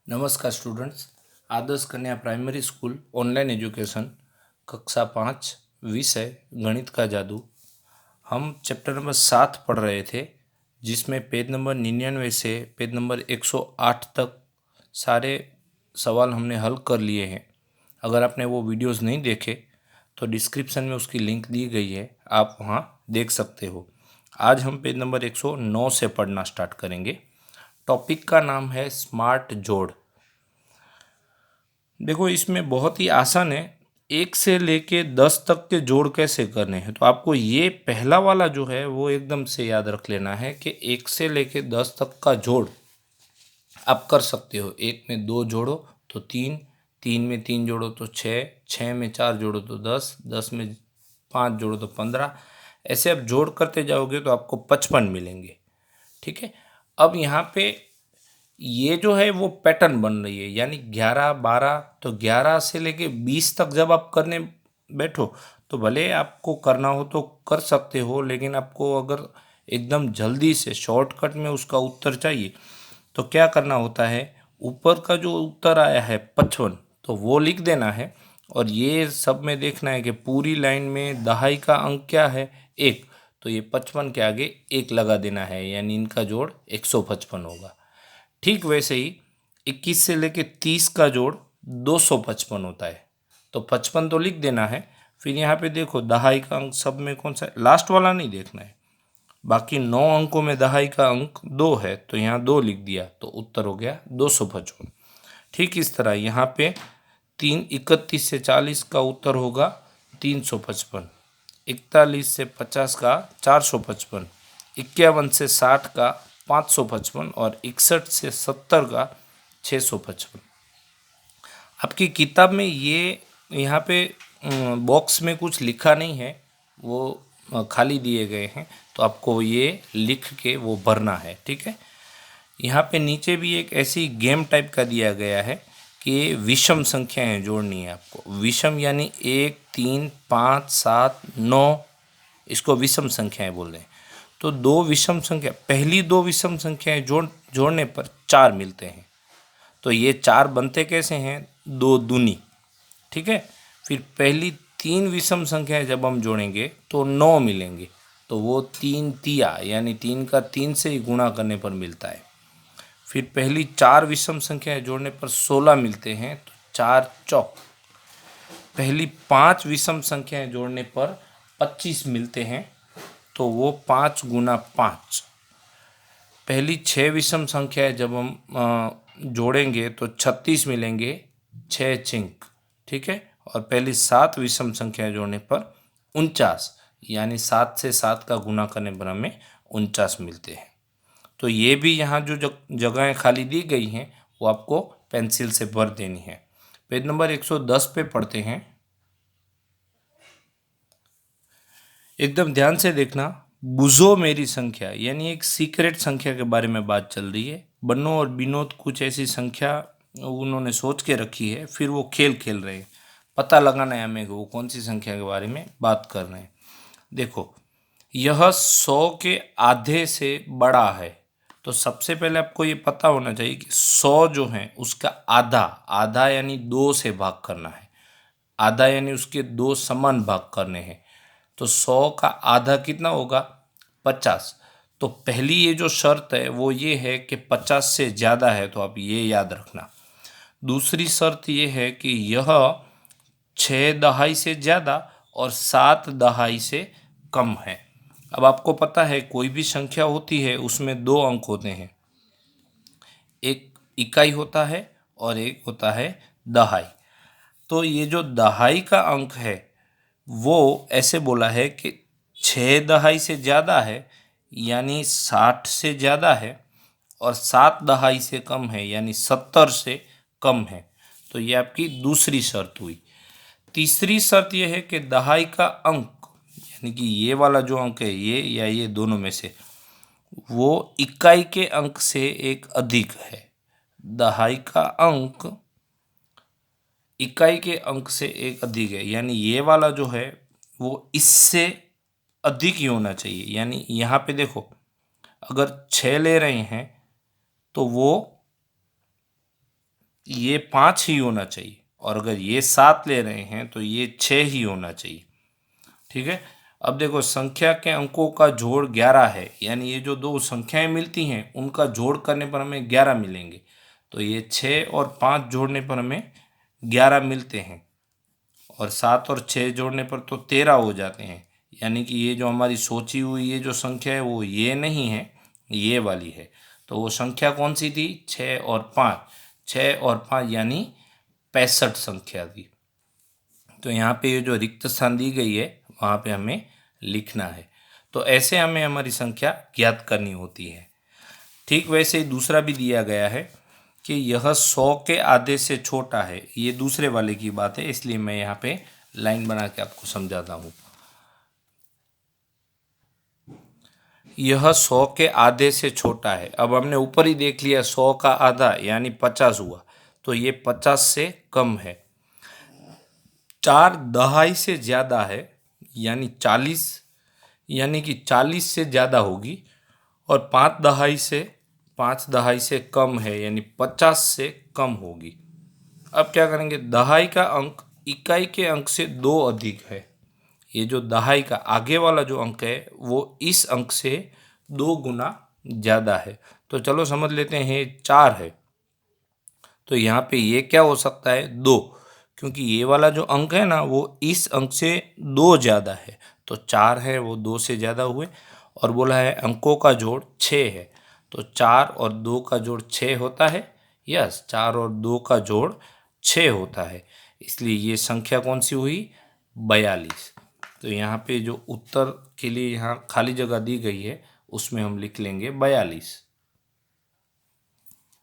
नमस्कार स्टूडेंट्स। आदर्श कन्या primary school online education कक्षा 5 विषय गणित का जादू। हम चैप्टर नंबर 7 पढ़ रहे थे, जिसमें पेज नंबर 99 से पेज नंबर 108 तक सारे सवाल हमने हल कर लिए हैं। अगर आपने वो वीडियोस नहीं देखे तो डिस्क्रिप्शन में उसकी लिंक दी गई है, आप वहाँ देख सकते हो। आज हम पेज नंबर 109 से पढ़ना स्टार्ट करेंगे। टॉपिक का नाम है स्मार्ट जोड़। देखो, इसमें बहुत ही आसान है। 1 से लेके 10 तक के जोड़ कैसे करने हैं, तो आपको ये पहला वाला जो है वो एकदम से याद रख लेना है कि 1 से लेके 10 तक का जोड़ आप कर सकते हो। 1 में 2 जोड़ो तो 3, 3 में 3 जोड़ो तो 6, 6 में 4 जोड़ो तो 10, 10 में 5 जोड़ो तो 15। ऐसे आप जोड़ करते जाओगे तो आपको 55 मिलेंगे। ठीक है। अब यहाँ पे ये जो है वो पैटर्न बन रही है, यानी 11, 12, तो 11 से लेके 20 तक जब आप करने बैठो तो भले आपको करना हो तो कर सकते हो, लेकिन आपको अगर एकदम जल्दी से शॉर्टकट में उसका उत्तर चाहिए तो क्या करना होता है, ऊपर का जो उत्तर आया है 55 तो वो लिख देना है, और ये सब में देखना है कि पूरी लाइन में दहाई का अंक क्या है, 1, तो ये 55 के आगे 1 लगा देना है, यानी इनका जोड़ 155 होगा। ठीक वैसे ही 21 से लेके 30 का जोड़ 255 होता है, तो 55 तो लिख देना है। फिर यहाँ पे देखो दहाई का अंक सब में कौन सा है, लास्ट वाला नहीं देखना है। बाकी 9 अंकों में दहाई का अंक 2 है, तो यहाँ 2 लिख दिया तो उत्तर हो गया 255। ठीक इस तरह यहाँ पे 31 से 40 का उत्तर होगा 355, 41 से 50 का 455, 51 से 60 का 555 और 61 से 70 का 655। आपकी किताब में ये यहाँ पे बॉक्स में कुछ लिखा नहीं है, वो खाली दिए गए हैं, तो आपको ये लिख के वो भरना है। ठीक है। यहाँ पे नीचे भी एक ऐसी गेम टाइप का दिया गया है कि ये विषम संख्याएं जोड़नी है आपको। विषम यानी 1, 3, 5, 7, 9, इसको विषम संख्याएं बोल रहे हैं। तो दो विषम संख्या, पहली दो विषम संख्याएं जोड़ने पर 4 मिलते हैं। तो ये 4 बनते कैसे हैं, 2 दूनी। ठीक है। फिर पहली 3 विषम संख्याएं जब हम जोड़ेंगे तो 9 मिलेंगे, तो वो 3 तिया, यानी 3 का 3 से ही गुणा करने पर मिलता है। फिर पहली 4 विषम संख्याएं जोड़ने पर 16 मिलते हैं, तो 4 चौक। पहली 5 विषम संख्याएं जोड़ने पर 25 मिलते हैं, तो वो 5 गुना 5। पहली 6 विषम संख्याएं जब हम जोड़ेंगे तो 36 मिलेंगे, 6 चिंक। ठीक है। और पहली 7 विषम संख्याएं जोड़ने पर 49, यानी 7 से 7 का गुना करने पर हमें 49 मिलते हैं। तो ये भी यहाँ जो जगहें खाली दी गई हैं वो आपको पेंसिल से भर देनी है। पेज नंबर 110 पे पढ़ते हैं। एकदम ध्यान से देखना। बुझो मेरी संख्या, यानी एक सीक्रेट संख्या के बारे में बात चल रही है। बन्नो और विनोद कुछ ऐसी संख्या उन्होंने सोच के रखी है, फिर वो खेल खेल रहे हैं। पता लगाना है हमें कि वो कौन सी संख्या के बारे में बात कर रहे हैं। देखो, यह 100 के आधे से बड़ा है, तो सबसे पहले आपको ये पता होना चाहिए कि 100 जो है उसका आधा, आधा यानी 2 से भाग करना है। आधा यानी उसके 2 समान भाग करने हैं। तो 100 का आधा कितना होगा, 50। तो पहली ये जो शर्त है वो ये है कि 50 से ज़्यादा है, तो आप ये याद रखना। दूसरी शर्त ये है कि यह 6 दहाई से ज़्यादा और 7 दहाई से कम है। अब आपको पता है कोई भी संख्या होती है उसमें 2 अंक होते हैं, एक इकाई होता है और एक होता है दहाई। तो ये जो दहाई का अंक है वो ऐसे बोला है कि 6 दहाई से ज़्यादा है, यानी 60 से ज़्यादा है, और 7 दहाई से कम है, यानी 70 से कम है। तो ये आपकी दूसरी शर्त हुई। तीसरी शर्त यह है कि दहाई का अंक, यानी कि ये वाला जो अंक है, ये या ये दोनों में से, वो इकाई के अंक से एक अधिक है। दहाई का अंक इकाई के अंक से एक अधिक है, यानी ये वाला जो है वो इससे अधिक ही होना चाहिए। यानी यहाँ पे देखो, अगर 6 ले रहे हैं तो वो ये 5 ही होना चाहिए, और अगर ये 7 ले रहे हैं तो ये 6 ही होना चाहिए। ठीक है। अब देखो, संख्या के अंकों का जोड़ 11 है, यानी ये जो दो संख्याएं मिलती हैं उनका जोड़ करने पर हमें 11 मिलेंगे। तो ये 6 और 5 जोड़ने पर हमें 11 मिलते हैं, और 7 और 6 जोड़ने पर तो 13 हो जाते हैं। यानी कि ये जो हमारी सोची हुई ये जो संख्या है वो ये नहीं है, ये वाली है। तो वो संख्या कौन सी थी? 6 और 5। 6 और 5 यानी 65 संख्या थी। तो यहाँ पे ये जो रिक्त स्थान दी गई है वहाँ पे हमें लिखना है। तो ऐसे हमें हमारी संख्या ज्ञात करनी होती है। ठीक वैसे ही दूसरा भी दिया गया है कि यह 100 के आधे से छोटा है। ये दूसरे वाले की बात है, इसलिए मैं यहाँ पे लाइन बना के आपको समझाता हूँ। यह 100 के आधे से छोटा है। अब हमने ऊपर ही देख लिया 100 का आधा यानी 50 हुआ, तो ये 50 से कम है। 4 दहाई से ज़्यादा है यानी 40, यानी कि 40 से ज़्यादा होगी। और 5 दहाई से कम है यानी 50 से कम होगी। अब क्या करेंगे? दहाई का अंक इकाई के अंक से 2 अधिक है। ये जो दहाई का आगे वाला जो अंक है वो इस अंक से 2 गुना ज़्यादा है। तो चलो समझ लेते हैं 4 है, तो यहाँ पे ये क्या हो सकता है? 2, क्योंकि ये वाला जो अंक है ना वो इस अंक से 2 ज़्यादा है। तो 4 है वो 2 से ज़्यादा हुए। और बोला है अंकों का जोड़ 6 है, तो 4 और 2 का जोड़ 6 होता है। यस, 4 और 2 का जोड़ 6 होता है, इसलिए ये संख्या कौन सी हुई? 42। तो यहाँ पे जो उत्तर के लिए यहाँ खाली जगह दी गई है उसमें हम लिख लेंगे 42।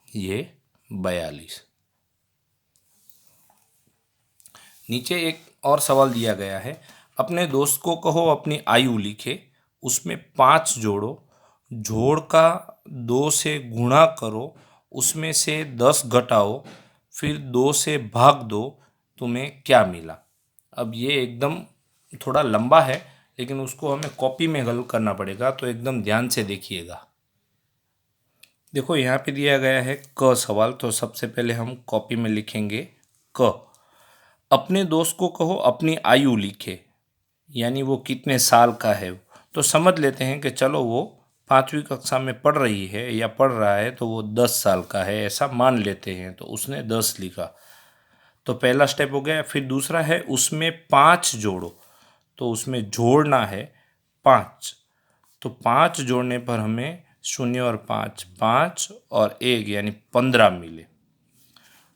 ये 42। नीचे एक और सवाल दिया गया है, अपने दोस्त को कहो अपनी आयु लिखे, उसमें 5 जोड़ो, जोड़ का 2 से गुणा करो, उसमें से 10 घटाओ, फिर 2 से भाग दो, तुम्हें क्या मिला? अब ये एकदम थोड़ा लंबा है, लेकिन उसको हमें कॉपी में हल करना पड़ेगा, तो एकदम ध्यान से देखिएगा। देखो यहाँ पे दिया गया है क सवाल, तो सबसे पहले हम कॉपी में लिखेंगे क। अपने दोस्त को कहो अपनी आयु लिखे, यानी वो कितने साल का है। तो समझ लेते हैं कि चलो वो 5वीं कक्षा में पढ़ रही है या पढ़ रहा है, तो वो 10 साल का है ऐसा मान लेते हैं, तो उसने 10 लिखा। तो पहला स्टेप हो गया। फिर दूसरा है उसमें 5 जोड़ो, तो उसमें जोड़ना है 5। तो 5 जोड़ने पर हमें 0 और 5, 5 और 1 यानी 15 मिले।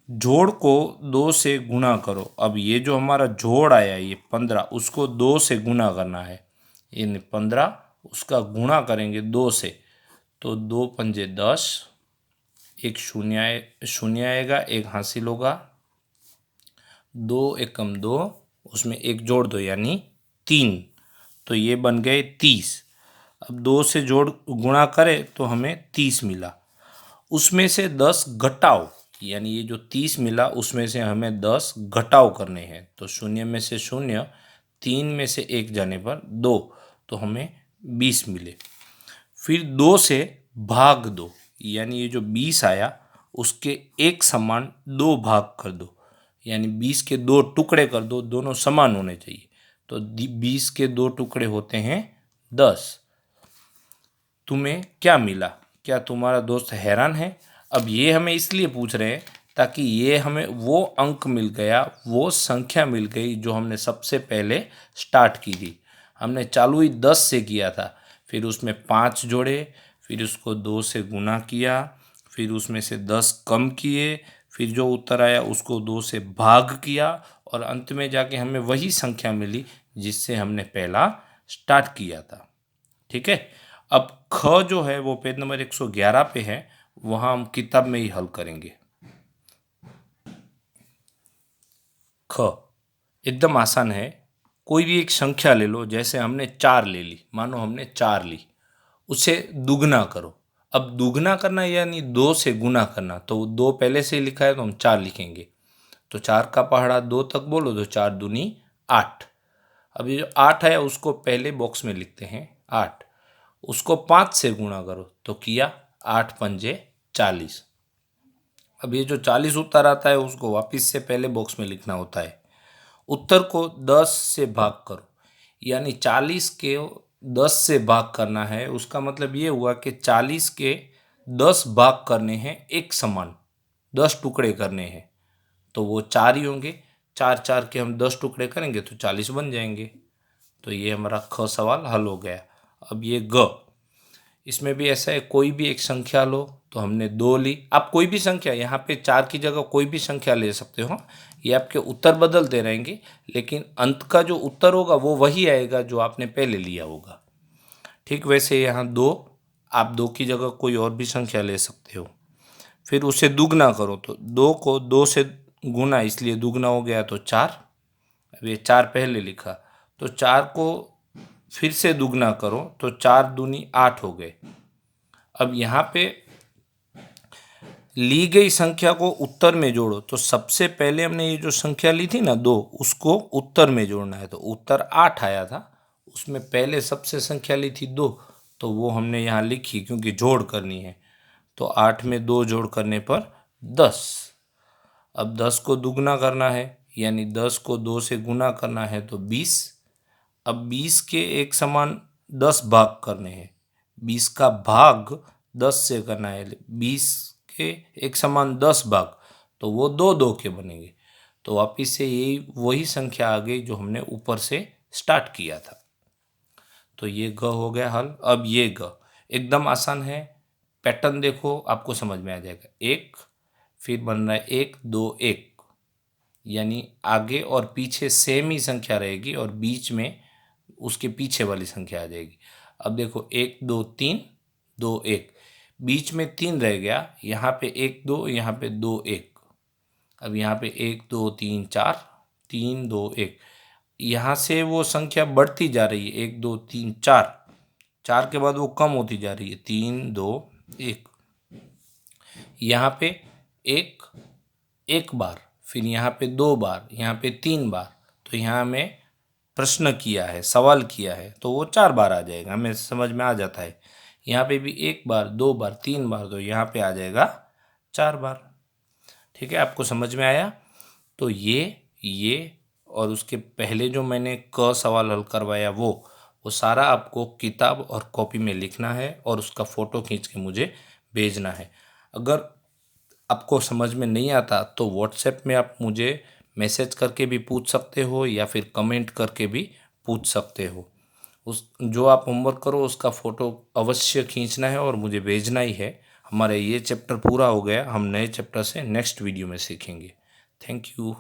जोड़ को 2 से गुणा करो। अब ये जो हमारा जोड़ आया ये 15, उसको 2 से गुणा करना है, यानी 15 उसका गुणा करेंगे 2 से, तो 2 पंजे 10, एक शून्य आएगा, एक हासिल होगा, 2 एकम 2, उसमें एक जोड़ दो यानी 3, तो ये बन गए 30। अब 2 से जोड़ गुणा करें तो हमें 30 मिला। उसमें से 10 घटाओ, यानी ये जो 30 मिला उसमें से हमें 10 घटाव करने हैं। तो 0 में से 0, 3 में से 1 जाने पर 2, तो हमें 20 मिले। फिर 2 से भाग दो, यानी ये जो 20 आया उसके एक समान 2 भाग कर दो, यानी 20 के 2 टुकड़े कर दो, दोनों समान होने चाहिए। तो 20 के 2 टुकड़े होते हैं 10। तुम्हें क्या मिला? क्या तुम्हारा दोस्त हैरान है? अब ये हमें इसलिए पूछ रहे हैं ताकि ये हमें वो अंक मिल गया, वो संख्या मिल गई जो हमने सबसे पहले स्टार्ट की थी। हमने चालू ही 10 से किया था, फिर उसमें 5 जोड़े, फिर उसको 2 से गुना किया, फिर उसमें से 10 कम किए, फिर जो उत्तर आया उसको 2 से भाग किया, और अंत में जाके हमें वही संख्या मिली जिससे हमने पहला स्टार्ट किया था। ठीक है। अब ख जो है वो पेज नंबर 111 पे है, वहाँ हम किताब में ही हल करेंगे। ख एकदम आसान है। कोई भी एक संख्या ले लो, जैसे हमने 4 ले ली, मानो हमने 4 ली, उसे दुगना करो। अब दुगना करना यानी 2 से गुना करना, तो 2 पहले से ही लिखा है तो हम 4 लिखेंगे। तो 4 का पहाड़ा 2 तक बोलो तो 4 दूनी 8। अब ये जो 8 है उसको पहले बॉक्स में लिखते हैं 8, उसको 5 से गुणा करो तो किया 8 पंजे 40। अब ये जो 40 उत्तर आता है उसको वापस से पहले बॉक्स में लिखना होता है। उत्तर को 10 से भाग करो, यानी 40 के 10 से भाग करना है। उसका मतलब ये हुआ कि 40 के 10 भाग करने हैं एक समान, 10 टुकड़े करने हैं, तो वो 4 ही होंगे। 4 4 के हम 10 टुकड़े करेंगे तो 40 बन जाएंगे। तो ये हमारा ख सवाल हल हो गया। अब ये ग, इसमें भी ऐसा है, कोई भी एक संख्या लो, तो हमने 2 ली। आप कोई भी संख्या, यहाँ पे 4 की जगह कोई भी संख्या ले सकते हो। ये आपके उत्तर बदलते रहेंगे, लेकिन अंत का जो उत्तर होगा वो वही आएगा जो आपने पहले लिया होगा। ठीक वैसे यहाँ 2, आप 2 की जगह कोई और भी संख्या ले सकते हो। फिर उसे दुगना करो, तो 2 को 2 से गुना, इसलिए दुगना हो गया तो 4। अब ये 4 पहले लिखा, तो 4 को फिर से दुगना करो तो 4 दूनी 8 हो गए। अब यहाँ पे ली गई संख्या को उत्तर में जोड़ो, तो सबसे पहले हमने ये जो संख्या ली थी ना 2, उसको उत्तर में जोड़ना है। तो उत्तर 8 आया था, उसमें पहले सबसे संख्या ली थी 2, तो वो हमने यहाँ लिखी क्योंकि जोड़ करनी है। तो 8 में 2 जोड़ करने पर 10। अब 10 को दुगना करना है, यानी 10 को 2 से गुना करना है तो 20। अब 20 के एक समान 10 भाग करने हैं, 20 का भाग 10 से करना है। 20 के एक समान 10 भाग, तो वो 2 2 के बनेंगे। तो वापिस से यही वही संख्या आ गई जो हमने ऊपर से स्टार्ट किया था। तो ये ग हो गया हल। अब ये ग एकदम आसान है, पैटर्न देखो आपको समझ में आ जाएगा। 1, फिर बन रहा है 1 2 1, यानी आगे और पीछे सेम ही संख्या रहेगी और बीच में उसके पीछे वाली संख्या आ जाएगी। अब देखो 1 2 3 2 1, बीच में 3 रह गया, यहाँ पे 1 2, यहाँ पे 2 1। अब यहाँ पे 1 2 3 4 3 2 1, यहाँ से वो संख्या बढ़ती जा रही है। 1 2 3 4, 4 के बाद वो कम होती जा रही है। 3 2 1, यहाँ पे 1 बार, फिर यहाँ पे 2 बार, यहाँ पे 3 बार। तो यहाँ में प्रश्न किया है, सवाल किया है, तो वो 4 बार आ जाएगा, हमें समझ में आ जाता है। यहाँ पे भी 1 बार 2 बार 3 बार, तो यहाँ पे आ जाएगा 4 बार। ठीक है, आपको समझ में आया। तो ये और उसके पहले जो मैंने क सवाल हल करवाया वो सारा आपको किताब और कॉपी में लिखना है और उसका फ़ोटो खींच के मुझे भेजना है। अगर आपको समझ में नहीं आता तो व्हाट्सएप में आप मुझे मैसेज करके भी पूछ सकते हो या फिर कमेंट करके भी पूछ सकते हो। उस जो आप होमवर्क करो उसका फ़ोटो अवश्य खींचना है और मुझे भेजना ही है। हमारा ये चैप्टर पूरा हो गया, हम नए चैप्टर से नेक्स्ट वीडियो में सीखेंगे। Thank you.